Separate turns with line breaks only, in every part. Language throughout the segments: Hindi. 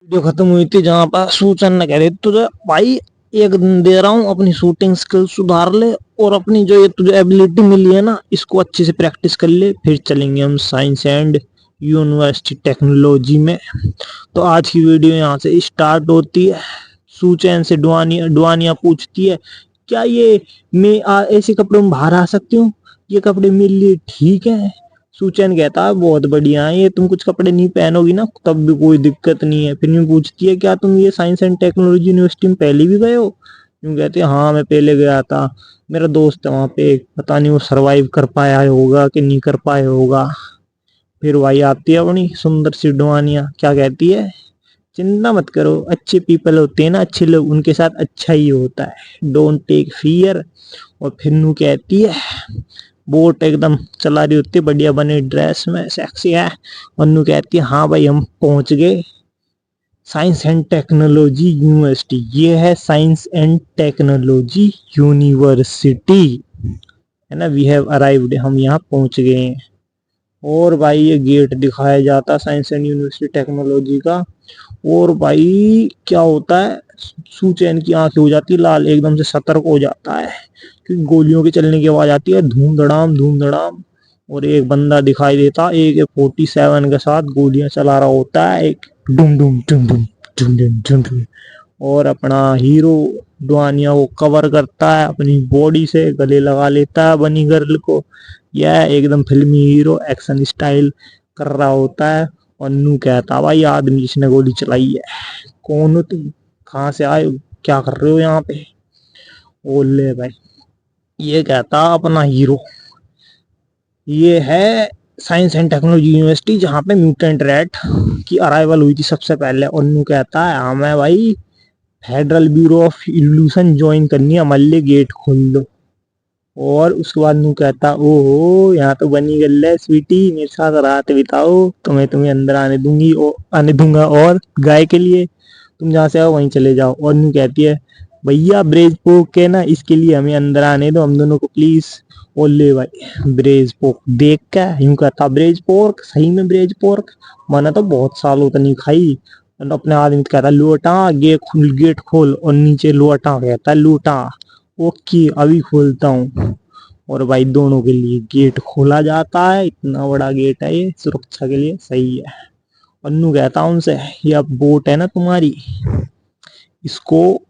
वीडियो खत्म हुई थी जहां पर सूचन ने कह रही तुझे भाई एक दिन दे रहा हूँ अपनी शूटिंग स्किल सुधार ले और अपनी जो ये तुझे एबिलिटी मिली है ना इसको अच्छे से प्रैक्टिस कर ले, फिर चलेंगे हम साइंस एंड यूनिवर्सिटी टेक्नोलॉजी में। तो आज की वीडियो यहाँ से स्टार्ट होती है। सूचैन से डुआनिया डुआनिया पूछती है क्या ये मैं ऐसे कपड़ों में बाहर आ सकती हूँ, ये कपड़े मेरे लिए ठीक है। सुचैन कहता है बहुत बढ़िया है, ये तुम कुछ कपड़े नहीं पहनोगी ना तब भी कोई दिक्कत नहीं है। फिर यूं पूछती है क्या तुम ये साइंस एंड टेक्नोलॉजी यूनिवर्सिटी में पहले भी गए हो। यूं कहते हैं हाँ मैं पहले गया था, मेरा दोस्त है वहाँ पे, पता नहीं वो सरवाइव कर पाया होगा कि नहीं कर पाया होगा। फिर वही आती है अपनी सुंदर सी डुआनिया, क्या कहती है चिंता मत करो, अच्छे पीपल होते हैं ना, अच्छे लोग, उनके साथ अच्छा ही होता है, डोंट टेक फियर। और फिर नू कहती है बोट एकदम चला रही होती है बढ़िया बने ड्रेस में, सेक्सी है। और नू कहती है हाँ भाई हम पहुंच गए साइंस एंड टेक्नोलॉजी यूनिवर्सिटी, ये है साइंस एंड टेक्नोलॉजी यूनिवर्सिटी, है ना, वी हैव अराइव्ड, हम यहाँ पहुंच गए हैं। और भाई ये गेट दिखाया जाता साइंस एंड यूनिवर्सिटी टेक्नोलॉजी का। और भाई क्या होता है, सुचैन की आंखें हो जाती है लाल, एकदम से सतर्क हो जाता है क्योंकि गोलियों के चलने की आवाज आती है, धूम धड़ाम धूम धड़ाम। और एक बंदा दिखाई देता AK-47 के साथ गोलियां चला रहा होता है, एक डुम डुम डुम डुम डुम डुम डुम डुम। और अपना हीरो डुआनिया को कवर करता है अपनी बॉडी से, गले लगा लेता है बनी गर्ल को। यह एकदम फिल्मी हीरो एक्शन स्टाइल कर रहा होता है। और नू कहता भाई आदमी जिसने गोली चलाई है कौन हो तुम, कहाँ से आए हो, क्या कर रहे हो यहाँ पे। ओले भाई ये कहता अपना हीरो ये है साइंस एंड टेक्नोलॉजी यूनिवर्सिटी जहाँ पे म्यूटेंट रैट की अराइवल हुई थी सबसे पहले। और नू कहता है हाँ मैं भाई federal bureau of evolution join करनी है, हमारे लिए गेट खोल दो। और उसके बाद नू कहता ओहो यहाँ तो बनी गल है स्वीटी, मेरे साथ रात बिताओ तो मैं तुम्हें अंदर आने दूंगी और आने दूंगा, और गाय के लिए तुम जहाँ से आओ वहीं चले जाओ। और नू कहती है भैया ब्रेज पोक के ना इसके लिए हमें अंदर आने दो हम दोनों को प्लीज। ओले भाई ब्रेज पोक देख के यूं कहता ब्रेज पोर्क, सही में ब्रेज पोर्क, मैंने तो बहुत सालों तक नहीं खाई। अपने आदमी कहता लुटा गेट खोल, और नीचे लुटा कहता लुटा ओके अभी खोलता हूँ। और भाई दोनों के लिए गेट खोला जाता है, इतना बड़ा गेट है ये सुरक्षा के लिए, सही है। अन्नू कहता उनसे ये अब बोट है ना तुम्हारी, इसको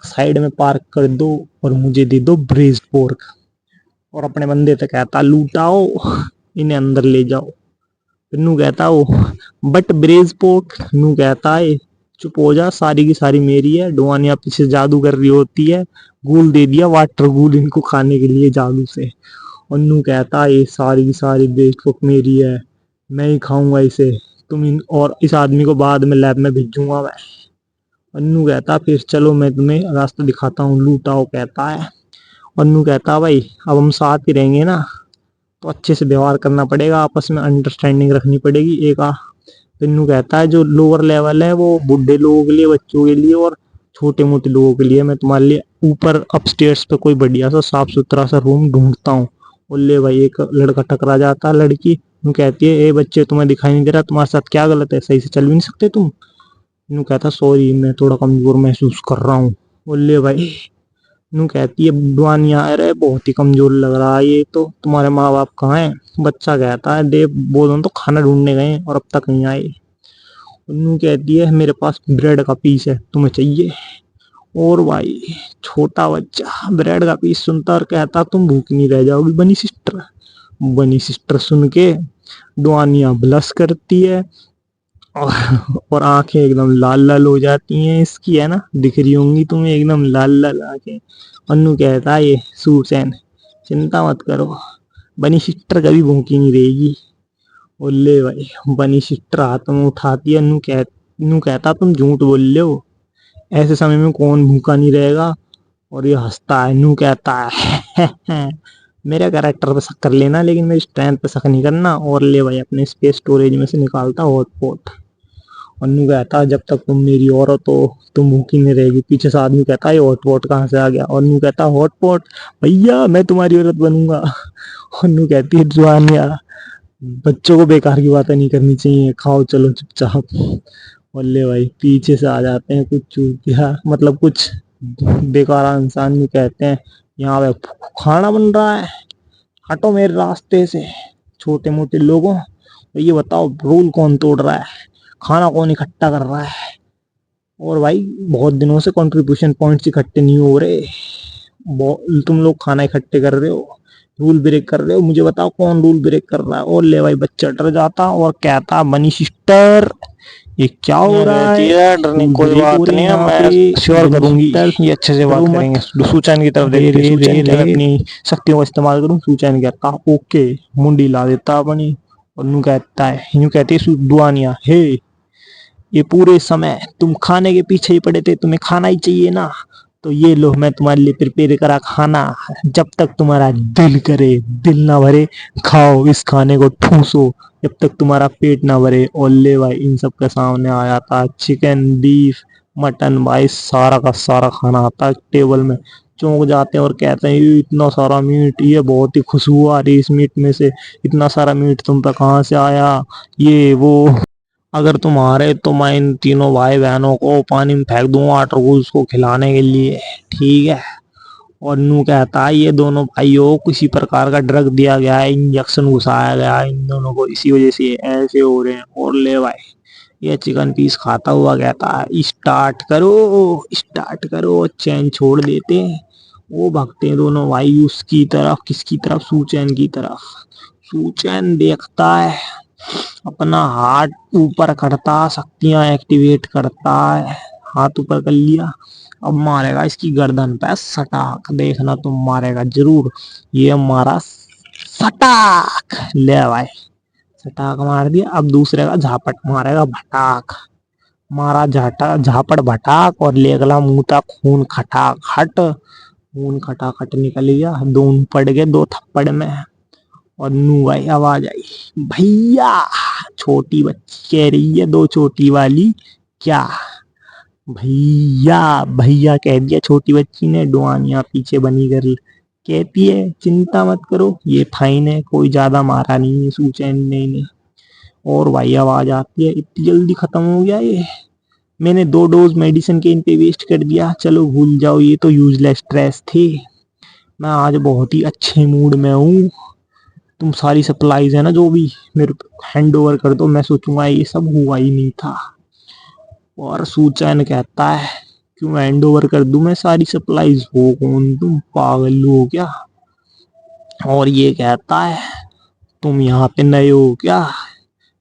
साइड में पार्क कर दो और मुझे दे दो ब्रेज पोर्क। और अपने बंदे से कहता लूटाओ इन्हें अंदर ले जाओ। फिर नू कहता हो बट ब्रेज पोर्क, नू कहता है चुप हो जा, सारी की सारी मेरी है। डुआनिया पीछे जादू कर रही होती है, गूल दे दिया वाटर गूल इनको खाने के लिए जादू से। और नू कहता है ये सारी की सारी ब्रेज पोर्क मेरी है, मैं ही खाऊंगा इसे, तुम इन और इस आदमी को बाद में लैब में भेजूंगा मैं। अन्नू कहता फिर चलो मैं तुम्हें रास्ता दिखाता हूँ, लूटाओ कहता है। अन्नू कहता भाई अब हम साथ ही रहेंगे ना तो अच्छे से व्यवहार करना पड़ेगा, आपस में अंडरस्टैंडिंग रखनी पड़ेगी एक अन्नू कहता है जो लोअर लेवल है वो बुढ़े लोगों के लिए, बच्चों के लिए और छोटे मोटे लोगों के लिए, मैं तुम्हारे लिए ऊपर अपस्टेयर्स पे कोई बढ़िया सा साफ सुथरा सा रूम ढूंढता हूँ। और ले भाई एक लड़का टकरा जाता है, लड़की यूं कहती है ए बच्चे तुम्हें दिखाई नहीं दे रहा, तुम्हारे साथ क्या गलत है, सही से चल भी नहीं सकते तुम। नू कहता सॉरी मैं थोड़ा कमजोर महसूस कर रहा हूँ। बोले भाई नू कहती है डुआनिया अरे बहुत ही कमजोर लग रहा है, ये तो तुम्हारे माँ बाप कहाँ हैं। बच्चा कहता है देव बोलो तो खाना ढूंढने गए और अब तक नहीं आए। नू कहती है मेरे पास ब्रेड का पीस है तुम्हें चाहिए। और भाई छोटा बच्चा ब्रेड का पीस सुनता और कहता तुम भूख नहीं रह जाओगी बनी सिस्टर। बनी सिस्टर सुन के डुआनिया ब्लश करती है और आंखें एकदम लाल लाल हो जाती हैं इसकी, है ना, दिख रही होंगी तुम्हें एकदम लाल लाल आंखें। अन्नू कहता है ये सुसैन चिंता मत करो, बनी सिस्टर कभी भूखी नहीं रहेगी। बोले भाई बनी सिस्टर हाथ में उठाती है, अन्नू कहता तुम झूठ बोल रहे हो, ऐसे समय में कौन भूखा नहीं रहेगा। और ये हंसता है, नू कहता है मेरे कैरेक्टर पे शक कर लेना लेकिन मेरी स्ट्रेंथ पे शक नहीं करना। और ले भाई अपने स्पेस स्टोरेज में से निकालता हॉटपॉट। अन्नू कहता जब तक तुम मेरी औरत हो तुम भूखी नहीं रहेगी। पीछे से आदमी कहता है हॉटपॉट कहाँ से आ गया। और अन्नू कहता हॉटपॉट भैया मैं तुम्हारी औरत बनूंगा। अन्नू कहती है जुआनिया बच्चों को बेकार की बातें नहीं करनी चाहिए, खाओ चलो चुपचाप। बोले भाई पीछे से आ जाते हैं कुछ चूतिया, मतलब कुछ बेकार इंसान भी कहते हैं यहाँ पे खाना बन रहा है, हटो मेरे रास्ते से छोटे मोटे लोगों। तो ये बताओ रूल कौन तोड़ रहा है, खाना कौन इकट्ठा कर रहा है। और भाई बहुत दिनों से कंट्रीब्यूशन पॉइंट्स इकट्ठे नहीं हो रहे, तुम लोग खाना इकट्ठे कर रहे हो, रूल ब्रेक कर रहे हो। मुझे बताओ कौन रूल ब्रेक कर रहा है। और ले भाई बच्चा डर जाता और कहता बनी सिस्टर ये क्या हो रहा है,
डरने
रूल
कोई
ब्रेक हो
बात
रहे हैं
नहीं है,
यहाँ पे।
मैं श्योर
बनी
करूंगी,
सिस्टर
ये अच्छे से
डरो
बात
मत।
करेंगे। सूचन की तरफ
रे
देखते
रे रे
सूचन क्या मैं
रे
अपनी शक्तियों का इस्तेमाल करूं। सूचन कहता ओके, मुंडी ला देता अपनी। और यूं कहता है, यूं कहते दुआनिया हे, ये पूरे समय तुम खाने के पीछे ही पड़े थे, तुम्हें खाना ही चाहिए ना, तो ये लो मैं तुम्हारे लिए प्रिपेयर करा खाना, जब तक तुम्हारा दिल करे, दिल ना भरे खाओ इस खाने को ठूसो, जब तक तुम्हारा पेट ना भरे। और ले भाई इन सब के सामने आ जाता चिकन बीफ मटन, भाई सारा का सारा खाना आता टेबल में। चौंक जाते हैं और कहते हैं ये इतना सारा मीट, ये बहुत ही खुशबू आ रही इस मीट में से, इतना सारा मीट तुम पे कहाँ से आया, ये वो। अगर तुम हारे तो मैं इन तीनों भाई बहनों को पानी में फेंक दूंगा वाटर को खिलाने के लिए, ठीक है। और नू कहता है ये दोनों भाइयों को किसी प्रकार का ड्रग दिया गया है, इंजेक्शन घुसाया गया है इन दोनों को, इसी वजह से ऐसे हो रहे हैं। और ले भाई ये चिकन पीस खाता हुआ कहता है स्टार्ट करो स्टार्ट करो, चैन छोड़ देते हैं। वो भागते हैं दोनों भाई उसकी तरफ, किसकी तरफ, सूचैन की तरफ। सूचैन देखता है, अपना हाथ ऊपर करता, शक्तियां एक्टिवेट करता है, हाथ ऊपर कर लिया। अब मारेगा इसकी गर्दन पे सटाक, देखना तुम मारेगा जरूर। ये मारा सटाक, ले भाई सटाक मार दिया। अब दूसरे का झापट मारेगा भटाक, मारा झाटा झापड़ भटाक और ले गला मुंह तक खून खटाक हट, खून खटाखट निकल गया, दोनों पड़ गए दो थप्पड़ में। और नू भाई आवाज आई भैया, छोटी बच्ची कह रही है दो चोटी वाली, क्या भैया, भैया कह दिया छोटी बच्ची ने। डुआनिया पीछे बनी कर कहती है चिंता मत करो ये फाइन है, कोई ज्यादा मारा नहीं है सूचैन ने इन्हें। और भाई आवाज आती है इतनी जल्दी खत्म हो गया ये, मैंने 2 डोज मेडिसिन के इन पे वेस्ट कर दिया, चलो भूल जाओ ये तो यूजलेस स्ट्रेस थे, मैं आज बहुत ही अच्छे मूड में हूँ। तुम सारी सप्लाईज है ना जो भी मेरे हैंड ओवर कर दो, मैं सोचूंगा ये सब हुआ ही नहीं था। और सूचैन कहता है क्यों हैंड ओवर कर दूं मैं सारी सप्लाईज, हो कौन तुम, पागल हो क्या। और ये कहता है तुम यहाँ पे नए हो क्या,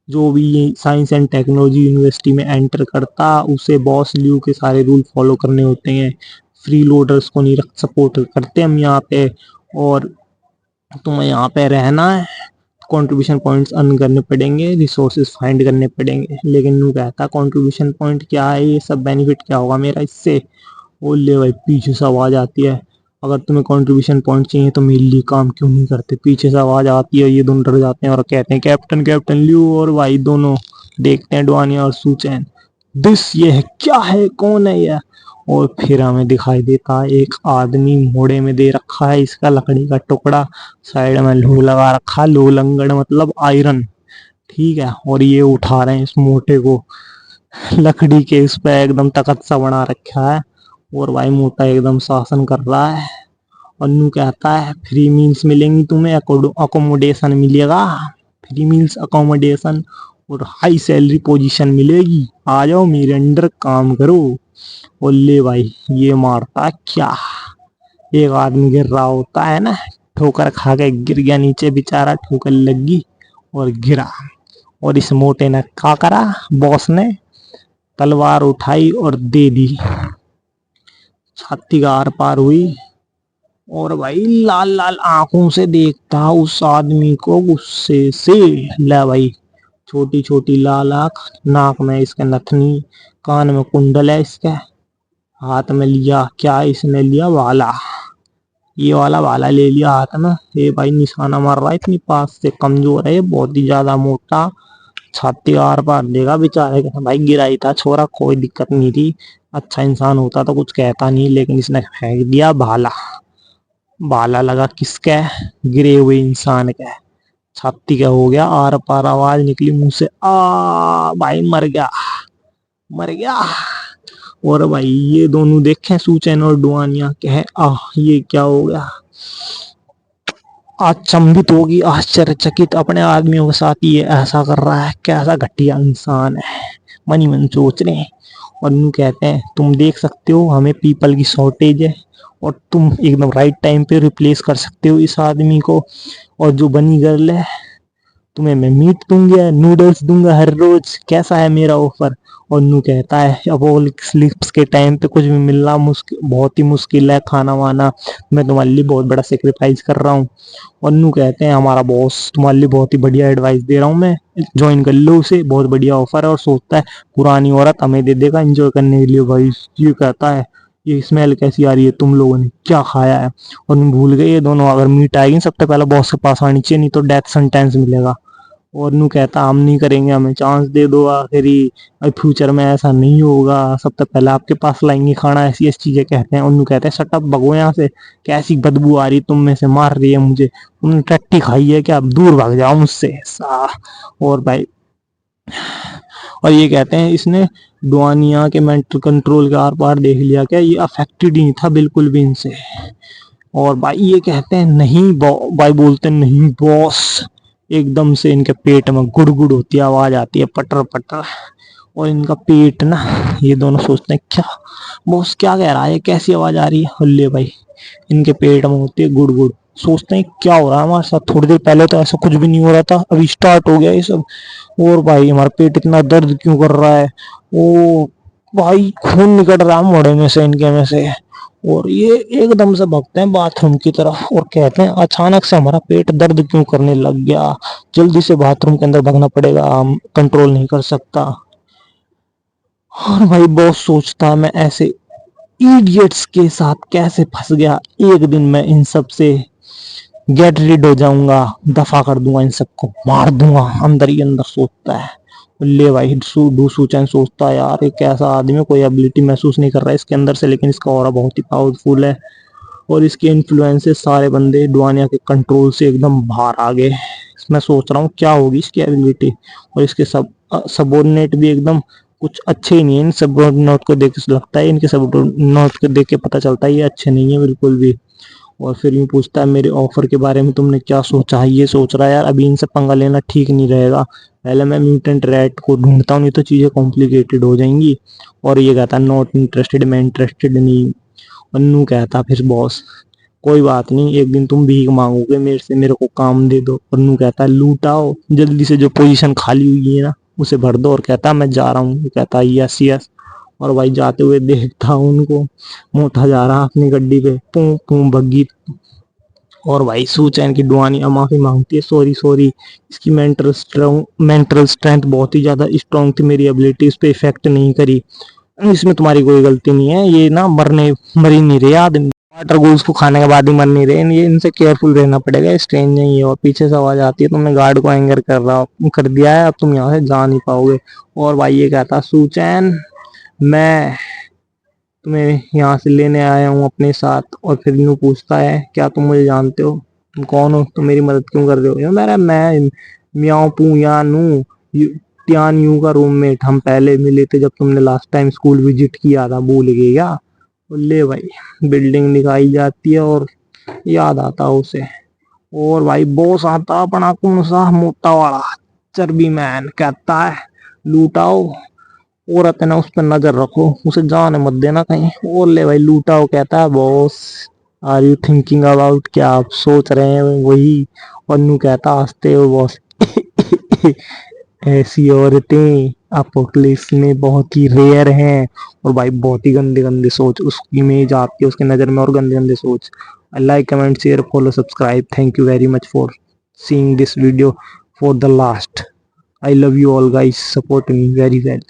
जो भी ये साइंस एंड टेक्नोलॉजी यूनिवर्सिटी में एंटर करता उसे बॉस ल्यू के सारे रूल फॉलो करने होते हैं, फ्री लोडर्स को नहीं रख सपोर्ट करते हम यहाँ पे। और तुम्हें यहाँ पे रहना है, कंट्रीब्यूशन पॉइंट्स अर्न करने पड़ेंगे, रिसोर्सेज फाइंड करने पड़ेंगे। लेकिन यूँ कहता कंट्रीब्यूशन पॉइंट क्या है, ये सब बेनिफिट क्या होगा मेरा इससे। बोल ले भाई पीछे से आवाज आती है अगर तुम्हें कंट्रीब्यूशन पॉइंट चाहिए तो मेरे लिए काम क्यों नहीं करते। पीछे से आवाज आती है, ये दोनों डर जाते हैं और कहते हैं कैप्टन कैप्टन ल्यू। और भाई दोनों देखते हैं डुआनिया और सूचैन, दिस ये है क्या है, कौन है यह। और फिर हमें दिखाई देता है एक आदमी मोड़े में दे रखा है इसका लकड़ी का टुकड़ा, साइड में लो लगा रखा, लो लंगड़ मतलब आयरन, ठीक है। और ये उठा रहे हैं इस मोटे को लकड़ी के इस पे एकदम तख्त सा बना रखा है। और भाई मोटा एकदम शासन कर रहा है। अन्नू कहता है फ्री मील्स मिलेंगी तुम्हें, अकोमोडेशन मिलेगा, फ्री मील्स अकोमोडेशन और हाई सैलरी पोजीशन मिलेगी, आ जाओ मेरे अंडर काम करो। और ले भाई ये मारता क्या, एक आदमी गिर रहा होता है ना, ठोकर खा के गिर गया नीचे बेचारा, ठोकर लगी और गिरा। और इस मोटे ने क्या करा, बॉस ने तलवार उठाई और दे दी, छाती का आर पार हुई। और भाई लाल लाल आंखों से देखता उस आदमी को गुस्से से। ले भाई छोटी छोटी लाल आंख, नाक में इसके नथनी, कान में कुंडल है इसके, हाथ में लिया क्या इसने लिया भाला, ये वाला भाला ले लिया हाथ में। ये भाई निशाना मार रहा है, इतनी पास से कमजोर है ये, बहुत ही ज्यादा मोटा, छाती आर पार देगा बेचारे के। भाई गिरा ही था छोरा, कोई दिक्कत नहीं थी, अच्छा इंसान होता तो कुछ कहता नहीं, लेकिन इसने फेंक दिया भाला। भाला लगा किसके, गिरे हुए इंसान के छाती का हो गया आर पार, आवाज निकली मुंह से आ, भाई मर गया।
मर गया। और भाई ये दोनों देखें सूचैन और डुआनिया कहे ये क्या हो गया। अचंभित होगी आश्चर्यचकित अपने आदमियों के साथ ये ऐसा कर रहा है, कैसा घटिया इंसान है, मन ही मन सोच रहे हैं। और यूं कहते हैं तुम देख सकते हो हमें पीपल की शॉर्टेज है और तुम एकदम राइट टाइम पे रिप्लेस कर सकते हो इस आदमी को। और जो बनी गर्ल है तुम्हें मैं मीट दूंगा, नूडल्स दूंगा हर रोज, कैसा है मेरा ऑफर। और नू कहता है अब वो स्लिप्स के टाइम पे कुछ भी मिलना मुश्किल, बहुत ही मुश्किल है खाना वाना, मैं तुम्हारे लिए बहुत बड़ा सेक्रीफाइस कर रहा हूँ। और नू कहते हैं हमारा बॉस तुम्हारे लिए बहुत ही बढ़िया एडवाइस दे रहा हूँ मैं, ज्वाइन कर लो उसे, बहुत बढ़िया ऑफर है। और सोचता है पुरानी औरत हमें दे देगा एंजॉय करने के लिए। भाई ये कहता है ये स्मेल कैसी आ रही है, तुम लोगों ने क्या खाया है। और भूल गए ये दोनों, अगर मीट आएगी सबसे पहले बॉस के पास आनी चाहिए, नहीं तो डेथ सेंटेंस मिलेगा। और नू कहता हम नहीं करेंगे, हमें चांस दे दो आखिरी, फ्यूचर में ऐसा नहीं होगा, सबसे पहले आपके पास लाएंगे खाना, ऐसी ऐसी चीजें कहते हैं। और नू कहते हैं सटअप भगो यहाँ से, कैसी बदबू आ रही तुम में से, मार रही है मुझे, तुमने टट्टी खाई है क्या, दूर भाग जाओ मुझसे सा। और भाई और ये कहते हैं इसने डुआनिया के मेंटल कंट्रोल के आर पार देख लिया क्या, ये अफेक्टेड ही नहीं था बिल्कुल भी इनसे। और भाई ये कहते हैं नहीं भाई बोलते हैं नहीं बॉस। एकदम से इनके पेट में गुड़गुड़ होती है, आवाज आती है पटर पटर। और इनका पेट ना, ये दोनों सोचते हैं क्या बॉस क्या कह रहा है, कैसी आवाज आ रही है। हल्ले भाई इनके पेट में होती है गुड़गुड़, सोचते हैं क्या हो रहा है हमारे साथ, थोड़ी देर पहले तो ऐसा कुछ भी नहीं हो रहा था, अभी स्टार्ट हो गया ये सब। और भाई हमारा पेट इतना दर्द क्यों कर रहा है, ओ भाई खून निकल रहा है मोड़े में से, इनके में से। और ये एकदम से भागते हैं बाथरूम की तरफ और कहते हैं अचानक से हमारा पेट दर्द क्यों करने लग गया, जल्दी से बाथरूम के अंदर भागना पड़ेगा, हम कंट्रोल नहीं कर सकता। और भाई बॉस सोचता है मैं ऐसे इडियट्स के साथ कैसे फंस गया, एक दिन मैं इन सब से गेट रिड हो जाऊंगा, दफा कर दूंगा, इन सबको मार दूंगा, अंदर ही अंदर सोचता है। ले भाई डूसूचैन सोचता है यार एक ऐसा आदमी कोई एबिलिटी महसूस नहीं कर रहा है इसके अंदर से, लेकिन इसका ऑरा बहुत ही पावरफुल है और इसके इन्फ्लुएंस से सारे बंदे डुआनिया के कंट्रोल से एकदम बाहर आ गए। मैं सोच रहा हूँ क्या होगी इसकी एबिलिटी। और इसके सबोर्डिनेट भी एकदम कुछ अच्छे ही नहीं है, इन सबोर्डिनेट को देख के लगता है, इनके सबोर्डिनेट को देख के पता चलता है ये अच्छे नहीं है बिल्कुल भी। और फिर यूं पूछता है मेरे ऑफर के बारे में तुमने क्या सोचा है, ये सोच रहा है यार अभी इनसे पंगा लेना ठीक नहीं रहेगा, पहले मैं म्यूटेंट रैट को ढूंढता हूँ, नहीं तो चीजें कॉम्प्लिकेटेड हो जाएंगी। और ये कहता है नॉट इंटरेस्टेड, मैं इंटरेस्टेड नहीं। अन्नू कहता फिर बॉस कोई बात नहीं, एक दिन तुम भीख मांगोगे मेरे से, मेरे को काम दे दो। अन्नू कहता है लूटाओ जल्दी से, जो पोजीशन खाली हुई है ना उसे भर दो। और कहता है मैं जा रहा हूँ, कहता है यस यस। और भाई जाते हुए देखता हूँ उनको, मोटा जा रहा अपनी गड्डी पे, पू पू बग्गी। और भाई सूचैन की डुआनिया माफी मांगती है, सॉरी सॉरी, इसकी मेंटल स्ट्रेंथ बहुत ही ज्यादा स्ट्रांग थी, मेरी एबिलिटी इस पे इफेक्ट नहीं करी, इसमें तुम्हारी कोई गलती नहीं है, ये ना मर ही नहीं रहे आदमी, वाटर गोल्स को खाने के बाद ही मर नहीं रहे, ये इनसे केयरफुल रहना पड़ेगा, स्ट्रेंज नहीं है। और पीछे से आवाज आती है तुमने गार्ड को एंगर कर दिया है, अब तुम यहाँ से जा नहीं पाओगे। और भाई ये कहता सूचैन मैं तुम्हें यहाँ से लेने आया हूँ अपने साथ। और फिर यूं पूछता है क्या तुम मुझे जानते हो, तुम कौन हो, तुम मेरी मदद क्यों कर रहे हो। मेरा मैं म्याओ पू या नू त्यान यू का रूममेट, हम पहले मिले थे जब तुमने लास्ट टाइम स्कूल विजिट किया था, भूल गए क्या। ले भाई बिल्डिंग दिखाई जाती है और याद आता उसे। और भाई बॉस आता अपना कौन सा मोटा वाला चर्बी मैन, कहता है लूटाओ, औरत है ना उस पर नजर रखो, उसे जाने मत देना कहीं। और ले भाई लूटाओ, कहता है boss are you thinking about, क्या आप सोच रहे हैं वही। और नू कहता हंसते हो बॉस ऐसी औरतें अपोक्लिप्स में बहुत ही रेयर हैं। और भाई बहुत ही गंदे गंदे सोच उसकी इमेज आती है उसके नजर में, और गंदे गंदे सोच। Like comment share follow subscribe, thank you very much for seeing this video for the last. I love you all guys, support me very well.